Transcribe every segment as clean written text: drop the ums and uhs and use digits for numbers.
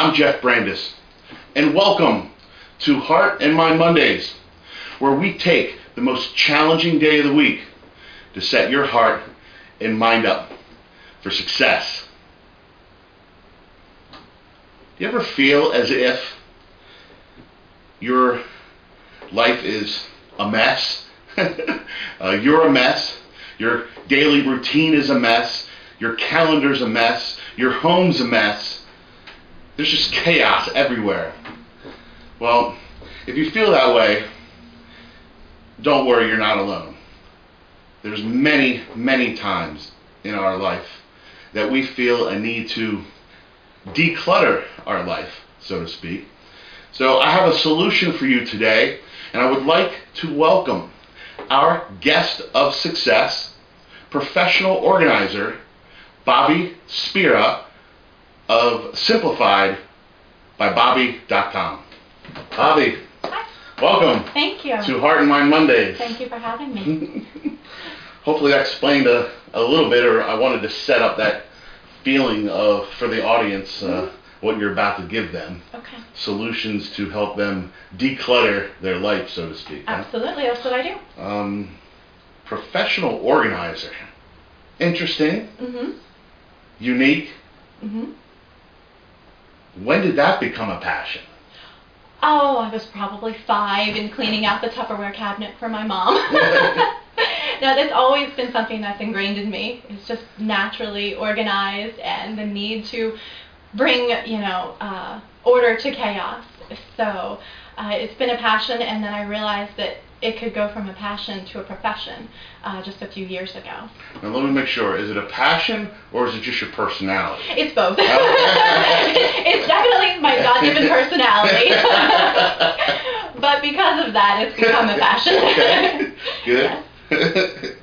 I'm Jeff Brandis, and welcome to Heart and Mind Mondays, where we take the most challenging day of the week to set your heart and mind up for success. Do you ever feel as if your life is a mess? You're a mess. Your daily routine is a mess. Your calendar's a mess. Your home's a mess. There's just chaos everywhere. Well, if you feel that way, don't worry, you're not alone. There's many, many times in our life that we feel a need to declutter our life, so to speak. So I have a solution for you today, and I would like to welcome our guest of success, professional organizer, Bobbie Spera of Simplified by Bobbie.com. Bobbie, hi. Welcome. Thank you. To Heart and Mind Mondays. Thank you for having me. Hopefully that explained a little bit, or I wanted to set up that feeling for the audience, what you're about to give them. Okay. Solutions to help them declutter their life, so to speak. Absolutely, that's what I do. Professional organizer. Interesting. Mm-hmm. Unique. Mm-hmm. When did that become a passion? Oh, I was probably 5 and cleaning out the Tupperware cabinet for my mom. No, that's always been something that's ingrained in me. It's just naturally organized, and the need to bring, order to chaos. So it's been a passion, and then I realized that it could go from a passion to a profession just a few years ago. Now let me make sure, is it a passion or is it just your personality? It's both. It's definitely my God-given personality. But because of that, it's become a passion. Okay, good.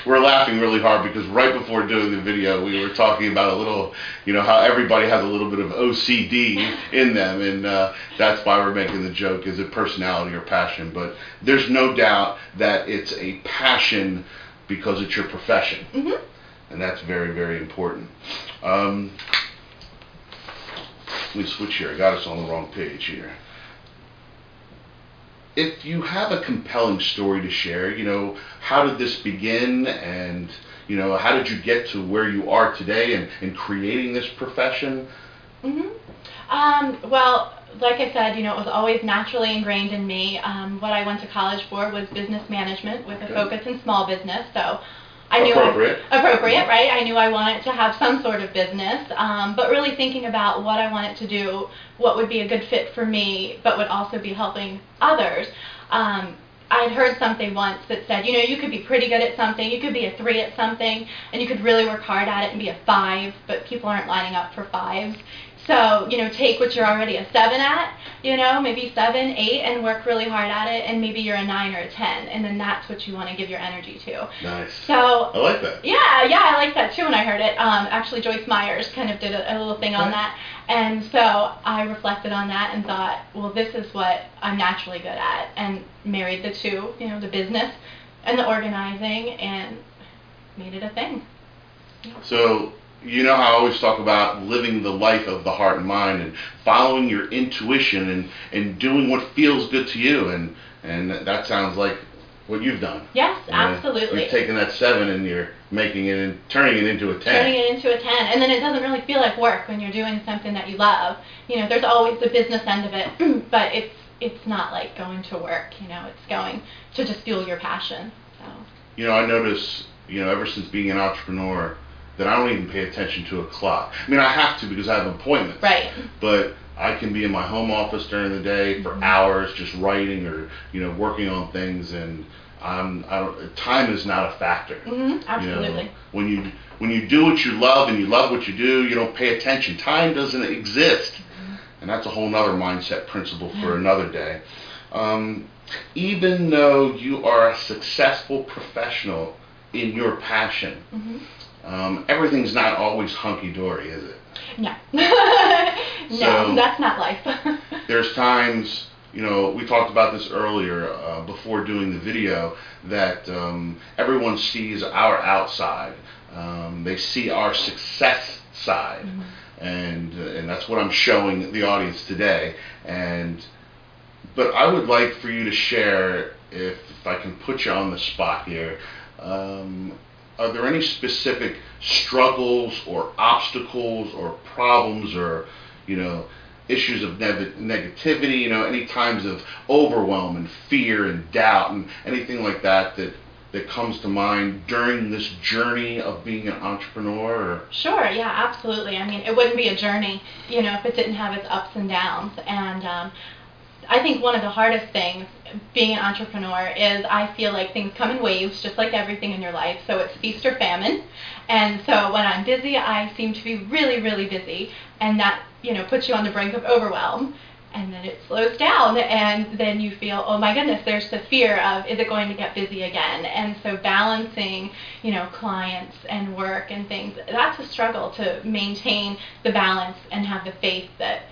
We're laughing really hard because right before doing the video, we were talking about a little, how everybody has a little bit of OCD in them, and that's why we're making the joke, is it personality or passion? But there's no doubt that it's a passion because it's your profession, and that's very, very important. Let me switch here. I got us on the wrong page here. If you have a compelling story to share, how did this begin, and, how did you get to where you are today and creating this profession? Well, like I said, it was always naturally ingrained in me. What I went to college for was business management with a focus in small business, so I knew appropriate, right? I knew I wanted to have some sort of business, but really thinking about what I wanted to do, what would be a good fit for me, but would also be helping others. I'd heard something once that said, you could be pretty good at something, you could be a 3 at something, and you could really work hard at it and be a 5, but people aren't lining up for 5s. So, take what you're already a 7 at, maybe 7, 8, and work really hard at it, and maybe you're a 9 or a 10, and then that's what you want to give your energy to. Nice. So I like that. Yeah, I like that too when I heard it. Actually, Joyce Myers kind of did a little thing on that, and so I reflected on that and thought, well, this is what I'm naturally good at, and married the two, the business and the organizing, and made it a thing. So, how I always talk about living the life of the heart and mind and following your intuition and doing what feels good to you, and that sounds like what you've done. Yes, absolutely. You're taking that 7 and you're making it and turning it into a 10. Turning it into a 10, and then it doesn't really feel like work when you're doing something that you love. There's always the business end of it, but it's not like going to work. It's going to just fuel your passion. So. I notice, ever since being an entrepreneur, that I don't even pay attention to a clock. I mean, I have to because I have appointments. Right. But I can be in my home office during the day for hours just writing or, working on things, and time is not a factor. Absolutely. When you do what you love and you love what you do, you don't pay attention. Time doesn't exist. And that's a whole nother mindset principle for another day. Even though you are a successful professional in your passion, everything's not always hunky-dory, is it? No. No, that's not life. There's times, we talked about this earlier before doing the video, that everyone sees our outside. They see our success side. and that's what I'm showing the audience today. But I would like for you to share, if I can put you on the spot here, are there any specific struggles or obstacles or problems or, issues of negativity, any times of overwhelm and fear and doubt and anything like that comes to mind during this journey of being an entrepreneur? Or? Sure, yeah, absolutely. I mean, it wouldn't be a journey, if it didn't have its ups and downs. And I think one of the hardest things being an entrepreneur is I feel like things come in waves, just like everything in your life. So it's feast or famine. And so when I'm busy, I seem to be really, really busy. And that, puts you on the brink of overwhelm. And then it slows down. And then you feel, oh my goodness, there's the fear of, is it going to get busy again? And so balancing, clients and work and things, that's a struggle to maintain the balance and have the faith that,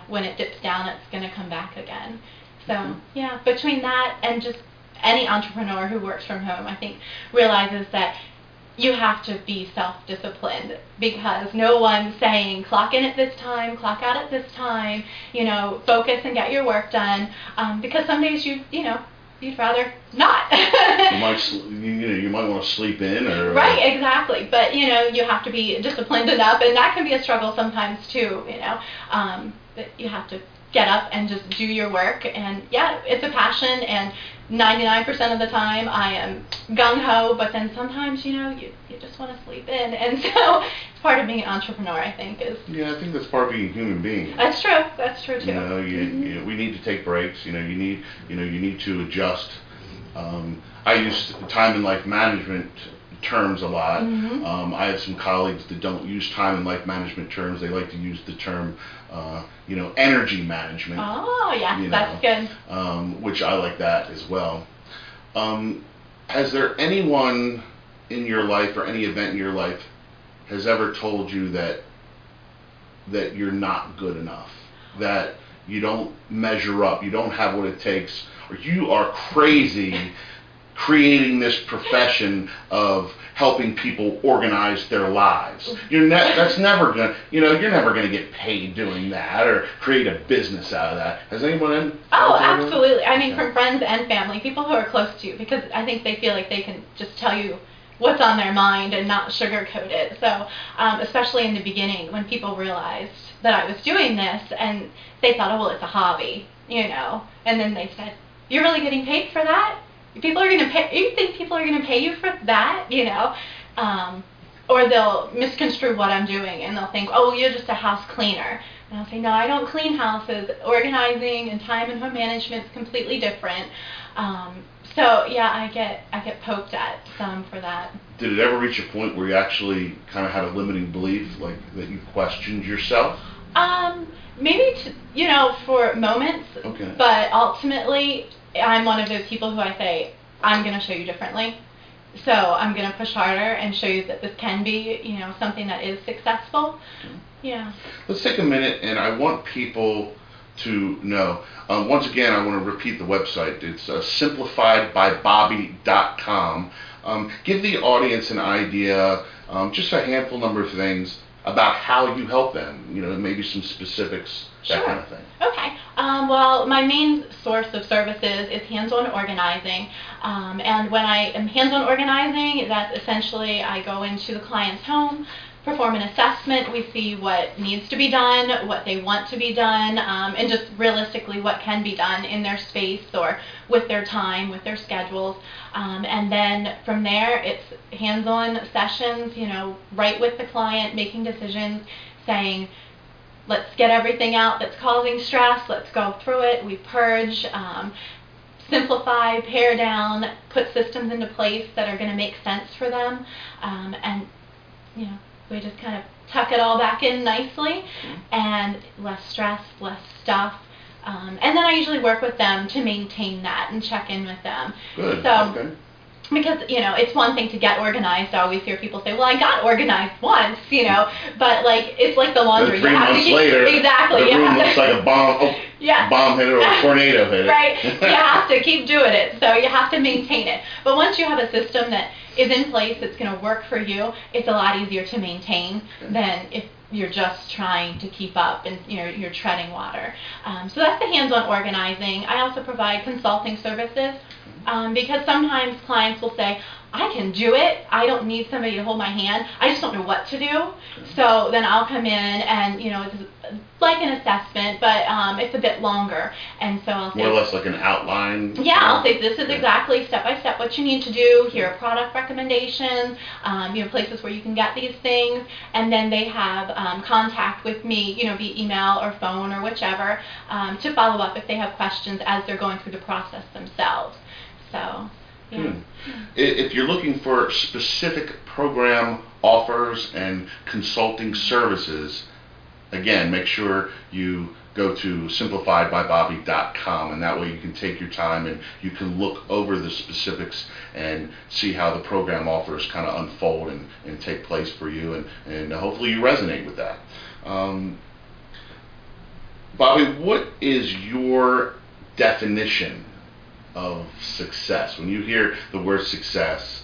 when it dips down, it's going to come back again. So, yeah, between that and just any entrepreneur who works from home, I think, realizes that you have to be self-disciplined, because no one's saying clock in at this time, clock out at this time, focus and get your work done, because some days you'd rather not. You might want to sleep in, or right, exactly. But you have to be disciplined enough, and that can be a struggle sometimes too. That you have to get up and just do your work. And yeah, it's a passion, and 99% of the time I am gung ho. But then sometimes you just want to sleep in, and so it's part of being an entrepreneur, I think. Yeah, I think that's part of being a human being. That's true. That's true too. We need to take breaks. You need to adjust. I use time and life management terms a lot. I have some colleagues that don't use time and life management terms. They like to use the term, energy management. Oh, yeah, that's good. Which I like that as well. Has there anyone in your life, or any event in your life, has ever told you that you're not good enough, that you don't measure up, you don't have what it takes, or you are crazy creating this profession of helping people organize their lives? That's never gonna, you're never gonna get paid doing that or create a business out of that. Has anyone? Oh, absolutely. I mean, from friends and family, people who are close to you, because I think they feel like they can just tell you what's on their mind and not sugarcoat it. So, especially in the beginning, when people realized that I was doing this, and they thought, oh, well, it's a hobby, and then they said, you're really getting paid for that? People are going to pay. You think people are going to pay you for that? Or they'll misconstrue what I'm doing, and they'll think, oh, well, you're just a house cleaner. And I'll say, no, I don't clean houses. Organizing and time and home management is completely different. So yeah, I get poked at some for that. Did it ever reach a point where you actually kind of had a limiting belief, like that you questioned yourself? Maybe for moments. Okay. But ultimately, I'm one of those people who I say, I'm going to show you differently. So I'm going to push harder and show you that this can be, something that is successful. Okay. Yeah. Let's take a minute, and I want people to know. Once again, I want to repeat the website. It's simplifiedbybobby.com. Give the audience an idea, just a handful number of things about how you help them, maybe some specifics, that kind of thing. Okay. Well, my main source of services is hands-on organizing. And when I am hands-on organizing, that's essentially I go into the client's home, perform an assessment, we see what needs to be done, what they want to be done, and just realistically what can be done in their space or with their time, with their schedules. And then from there, it's hands-on sessions, right with the client, making decisions, saying, let's get everything out that's causing stress, let's go through it, we purge, simplify, pare down, put systems into place that are going to make sense for them, and, we just kind of tuck it all back in nicely, and less stress, less stuff. And then I usually work with them to maintain that and check in with them. Good. So, okay. Because, it's one thing to get organized. I always hear people say, well, I got organized once, but it's like the laundry. Then 3 months later, exactly, the room looks like a bomb. Bomb hit it or a tornado hit it. Right. You have to keep doing it. So you have to maintain it. But once you have a system that is in place that's going to work for you, it's a lot easier to maintain than if you're just trying to keep up and you're treading water. So that's the hands-on organizing. I also provide consulting services because sometimes clients will say, I can do it. I don't need somebody to hold my hand. I just don't know what to do. So then I'll come in and, it's like an assessment, but it's a bit longer. And so I'll say, more or less like an outline. Yeah, I'll say this is exactly step by step what you need to do. Here are product recommendations, places where you can get these things. And then they have contact with me, via email or phone or whichever, to follow up if they have questions as they're going through the process themselves. So. Yeah. If you're looking for specific program offers and consulting services, again, make sure you go to simplifiedbybobby.com, and that way you can take your time and you can look over the specifics and see how the program offers kind of unfold and take place for you, and hopefully you resonate with that. Bobbie, what is your definition of success? When you hear the word success,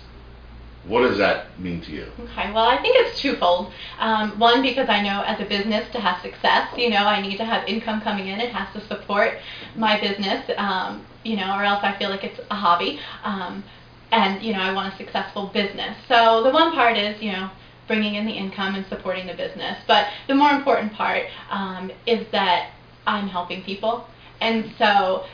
what does that mean to you? Okay, well, I think it's twofold. One, because I know as a business to have success, I need to have income coming in. It has to support my business, or else I feel like it's a hobby. And, I want a successful business. So the one part is, bringing in the income and supporting the business. But the more important part is that I'm helping people. And so,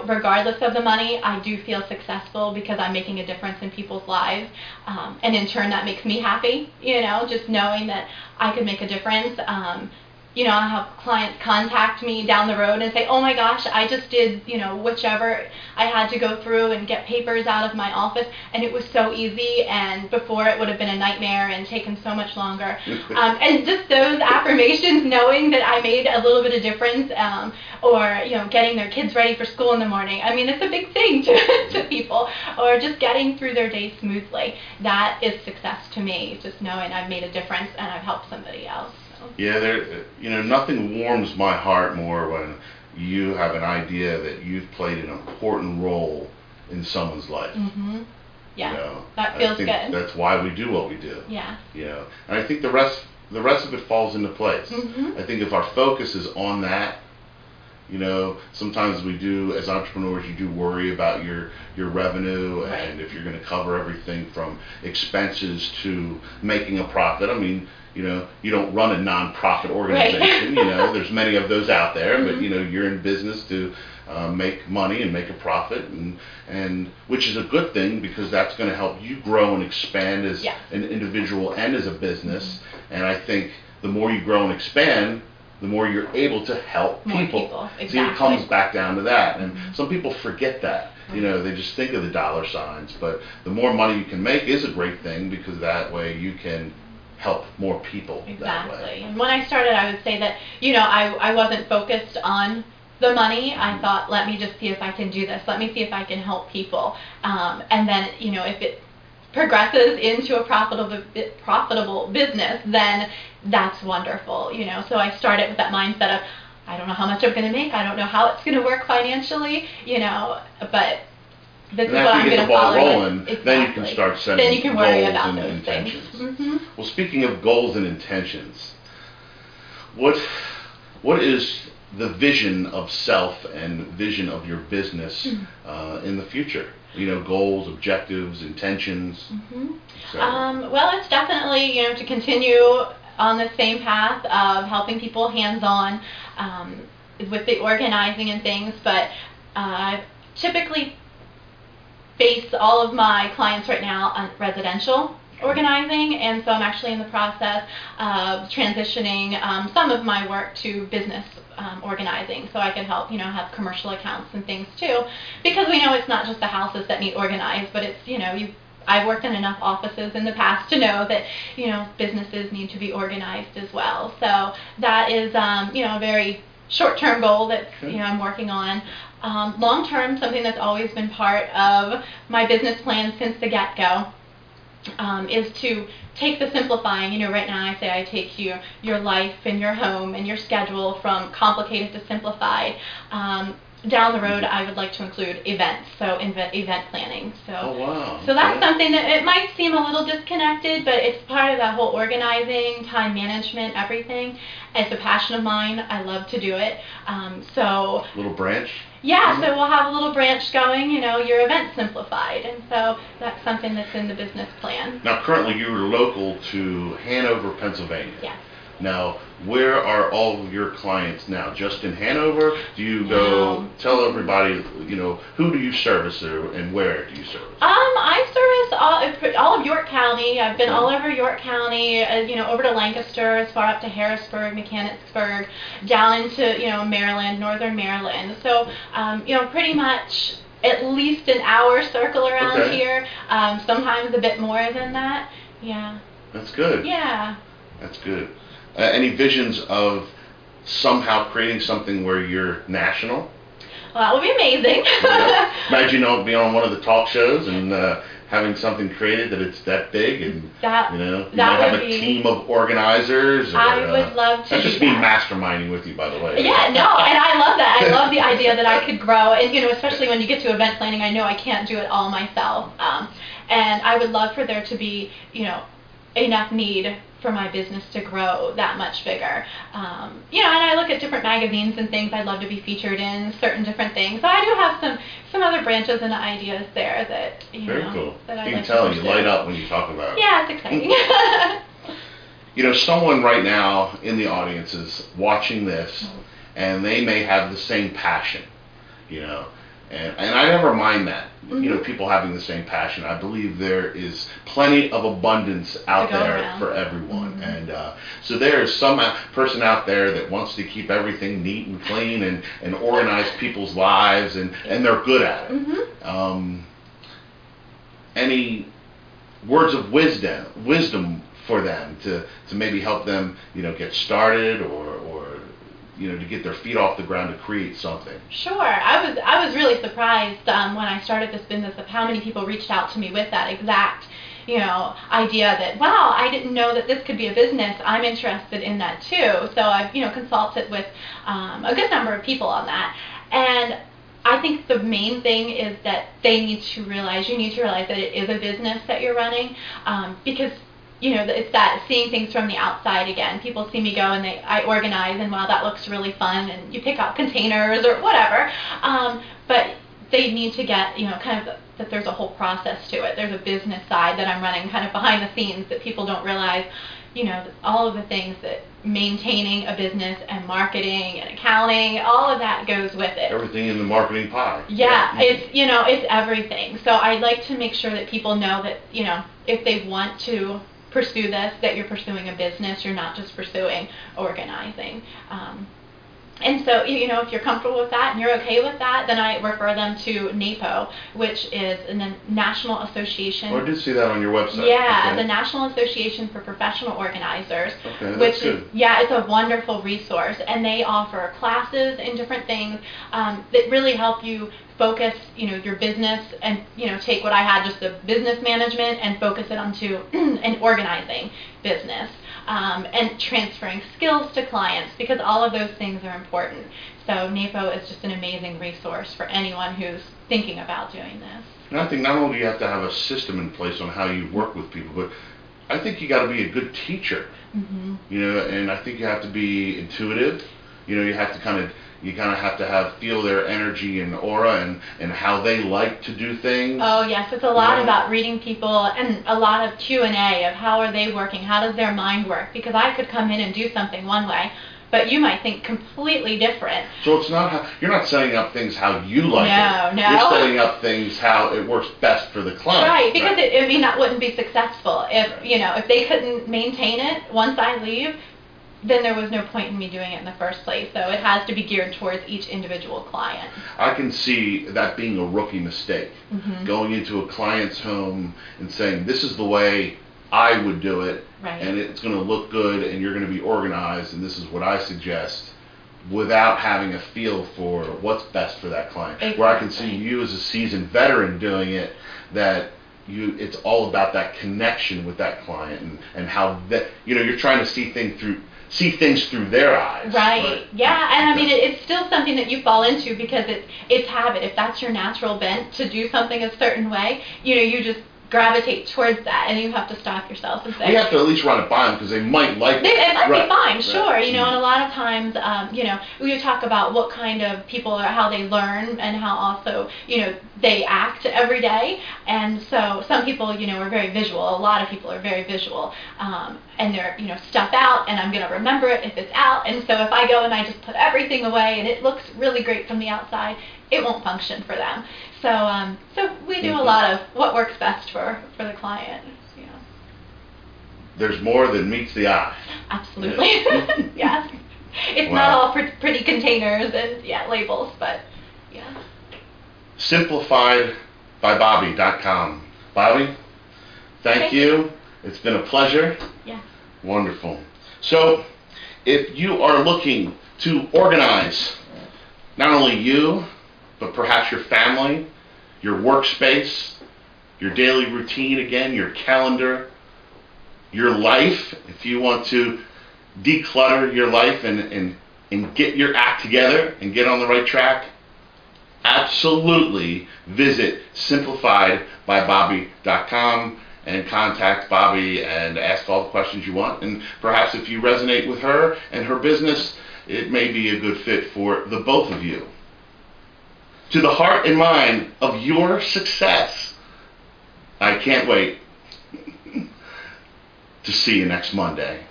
regardless of the money, I do feel successful because I'm making a difference in people's lives. And in turn, that makes me happy, just knowing that I could make a difference. I have clients contact me down the road and say, oh my gosh, I just did, whichever I had to go through and get papers out of my office, and it was so easy, and before it would have been a nightmare and taken so much longer. And just those affirmations, knowing that I made a little bit of difference, or, getting their kids ready for school in the morning. I mean, it's a big thing to people, or just getting through their day smoothly. That is success to me, just knowing I've made a difference and I've helped somebody else. Yeah, nothing warms my heart more when you have an idea that you've played an important role in someone's life. Mm-hmm. Yeah, that feels good. That's why we do what we do. Yeah. And I think the rest of it falls into place. Mm-hmm. I think if our focus is on that, sometimes we do, as entrepreneurs, you do worry about your revenue, right, and if you're going to cover everything from expenses to making a profit. I mean, you don't run a non-profit organization. Right. There's many of those out there, mm-hmm, but you're in business to make money and make a profit, and which is a good thing because that's going to help you grow and expand as an individual and as a business. Mm-hmm. And I think the more you grow and expand, the more you're able to help people. Exactly. See, it comes back down to that, and some people forget that. They just think of the dollar signs, but the more money you can make is a great thing because that way you can help more people. Exactly. That way. And when I started, I would say that, I wasn't focused on the money. I thought, let me just see if I can do this. Let me see if I can help people. And then, if it progresses into a profitable business, then that's wonderful. So I started with that mindset of, I don't know how much I'm going to make. I don't know how it's going to work financially, but this is what I'm going to follow. Rolling, exactly. Then you can start setting then you can worry goals about and those intentions. Things. Mm-hmm. Well, speaking of goals and intentions, what is the vision of self and vision of your business in the future? Goals, objectives, intentions. Mm-hmm. Well, it's definitely to continue on the same path of helping people hands-on with the organizing and things, but typically base all of my clients right now on residential organizing, and so I'm actually in the process of transitioning some of my work to business organizing, so I can help have commercial accounts and things too, because we know it's not just the houses that need organized, but it's I've worked in enough offices in the past to know that businesses need to be organized as well. So that is a very short-term goal that I'm working on. Long-term, something that's always been part of my business plan since the get-go is to take the simplifying. Right now I say I take your life and your home and your schedule from complicated to simplified. down the road, I would like to include events, so event planning. So, Oh, wow. So that's Okay. something that it might seem a little disconnected, but it's part of that whole organizing, time management, everything. It's a passion of mine. I love to do it. So Little branch? yeah, Mhm. so we'll have a little branch going, your event simplified, and so that's something that's in the business plan. Now, currently you're local to Hanover, Pennsylvania. Yes. Now, where are all of your clients now? Just in Hanover? Do you go, tell everybody, who do you service and where do you service? I service all of York County. I've been Okay. all over York County, over to Lancaster, as far up to Harrisburg, Mechanicsburg, down into, Maryland, northern Maryland. So, pretty much at least an hour circle around Okay. here. Sometimes a bit more than that. Yeah. That's good. Yeah. That's good. Any visions of somehow creating something where you're national? Well, that would be amazing. Imagine being on one of the talk shows and having something created that it's that big, and you might have a team of organizers. I would love to. That's just me masterminding with you, by the way. Yeah, no, and I love that. I love the idea that I could grow, and especially when you get to event planning, I know I can't do it all myself, and I would love for there to be, enough need for my business to grow that much bigger. And I look at different magazines and things I'd love to be featured in, certain different things. So I do have some other branches and ideas there that, Very cool. that I'd You like can tell to you pursue. light up when you talk about it. Yeah, it's exciting. Someone right now in the audience is watching this, and they may have the same passion, and I never mind that. Mm-hmm. People having the same passion. I believe there is plenty of abundance out there around for everyone, mm-hmm. and so there is some person out there that wants to keep everything neat and clean and organize people's lives, and they're good at it. Mm-hmm. Any words of wisdom for them to maybe help them, get started or to get their feet off the ground to create something? Sure. I was really surprised when I started this business of how many people reached out to me with that exact idea that, wow, I didn't know that this could be a business. I'm interested in that too. So I've consulted with a good number of people on that, and I think the main thing is that you need to realize that it is a business that you're running, because it's that seeing things from the outside again. People see me go and I organize, and wow, that looks really fun, and you pick out containers or whatever. But they need to get, kind of that there's a whole process to it. There's a business side that I'm running kind of behind the scenes that people don't realize, all of the things that maintaining a business and marketing and accounting, all of that goes with it. Everything in the marketing pie. Yeah, it's everything. So I'd like to make sure that people know that, if they want to pursue this, that you're pursuing a business, you're not just pursuing organizing. And so, if you're comfortable with that and you're okay with that, then I refer them to NAPO, which is the National Association. Oh, I did see that on your website. Yeah, Okay. the National Association for Professional Organizers. Okay, that's which good. it's a wonderful resource, and they offer classes and different things that really help you focus, your business, and take what I had, just the business management, and focus it onto an organizing business. And transferring skills to clients, because all of those things are important. So NAPO is just an amazing resource for anyone who's thinking about doing this. And I think not only do you have to have a system in place on how you work with people, but I think you got to be a good teacher. Mm-hmm. And I think you have to be intuitive. You have to kind of have to feel their energy and aura and how they like to do things. Oh yes, it's a lot about reading people, and a lot of Q&A of how are they working, how does their mind work, because I could come in and do something one way, but you might think completely different. So it's not you're not setting up things how you like it. No. You're setting up things how it works best for the client. Right, because that wouldn't be successful if they couldn't maintain it once I leave. Then there was no point in me doing it in the first place. So it has to be geared towards each individual client. I can see that being a rookie mistake. Mm-hmm. Going into a client's home and saying, this is the way I would do it, right, and it's going to look good, and you're going to be organized, and this is what I suggest, without having a feel for what's best for that client. Exactly. Where I can see you as a seasoned veteran doing it, that it's all about that connection with that client and how that, you're trying to see things through their eyes. Right. Yeah, and I mean it's still something that you fall into because it's habit. If that's your natural bent to do something a certain way, you just gravitate towards that, and you have to stop yourself and say, we have to at least run it by them because they might like it. It might Right. be fine, sure. Right. And a lot of times, we talk about what kind of people are, how they learn, and how also, they act every day. And so some people, are very visual. A lot of people are very visual, and they're, stuff out, and I'm going to remember it if it's out. And so if I go and I just put everything away, and it looks really great from the outside, it won't function for them. So we do a lot of what works best for the client. There's more than meets the eye. Absolutely. Yes. It's Wow. not all pretty containers and labels, but yeah. SimplifiedByBobbie.com. Bobbie, thank you. It's been a pleasure. Yeah. Wonderful. So, if you are looking to organize not only you, but perhaps your family, your workspace, your daily routine, again, your calendar, your life, if you want to declutter your life and get your act together and get on the right track, absolutely visit SimplifiedByBobbie.com and contact Bobbie and ask all the questions you want. And perhaps if you resonate with her and her business, it may be a good fit for the both of you. To the heart and mind of your success, I can't wait to see you next Monday.